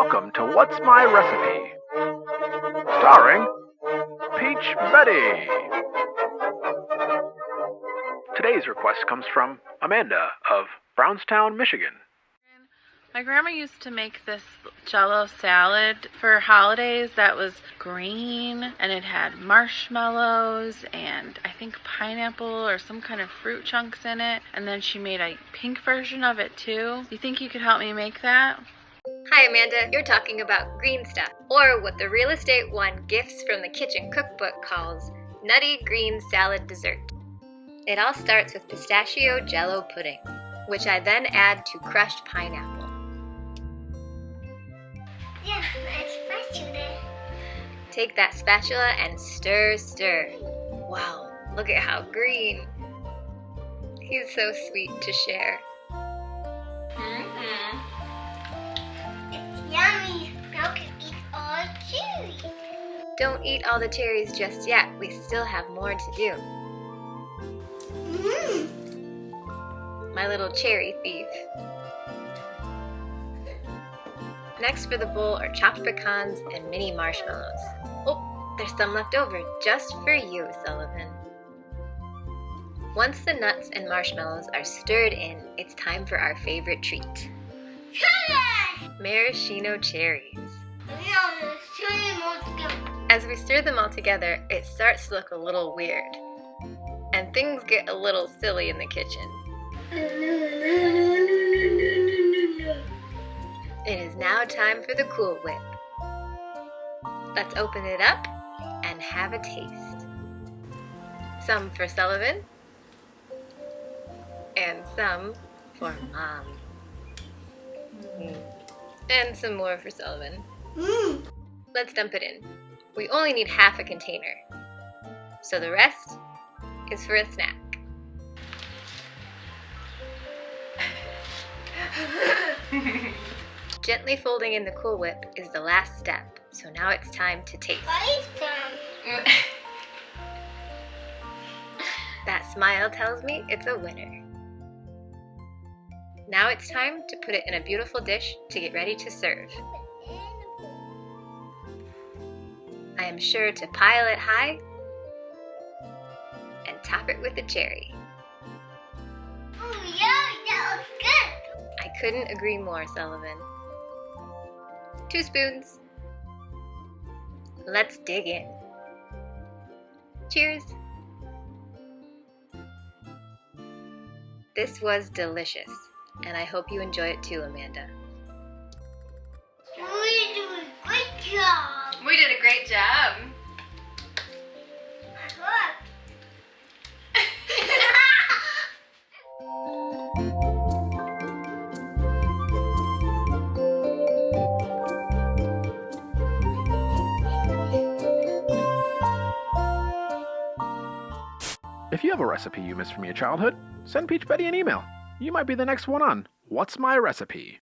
Welcome to What's My Recipe? Starring Peach Betty. Today's request comes from Amanda of Brownstown, Michigan. My grandma used to make this Jell-O salad for holidays that was green, and it had marshmallows and I think pineapple or some kind of fruit chunks in it, and then she made a pink version of it too. You think you could help me make that? Hi Amanda, you're talking about green stuff, or what the Real Estate One Gifts from the Kitchen cookbook calls Nutty Green Salad Dessert. It all starts with pistachio Jell-O pudding, which I then add to crushed pineapple. Yeah, my spatula. Take that spatula and stir. Wow, look at how green. He's so sweet to share. It's yummy. Now I can eat all cherries. Don't eat all the cherries just yet. We still have more to do. My little cherry thief. Next for the bowl are chopped pecans and mini marshmallows. Oh, there's some left over just for you, Sullivan. Once the nuts and marshmallows are stirred in, it's time for our favorite treat. Maraschino cherries. As we stir them all together, it starts to look a little weird. And things get a little silly in the kitchen. It is now time for the Cool Whip. Let's open it up and have a taste. Some for Sullivan, and some for Mom. And some more for Sullivan. Let's dump it in. We only need half a container, so the rest is for a snack. Gently folding in the Cool Whip is the last step, so now it's time to taste. That smile tells me it's a winner. Now it's time to put it in a beautiful dish to get ready to serve. I am sure to pile it high and top it with a cherry. Oh yeah, that was good. I couldn't agree more, Sullivan. 2 spoons. Let's dig in. Cheers. This was delicious, and I hope you enjoy it too, Amanda. We did a great job. We did a great job. If you have a recipe you missed from your childhood, send Peach Betty an email. You might be the next one on What's My Recipe?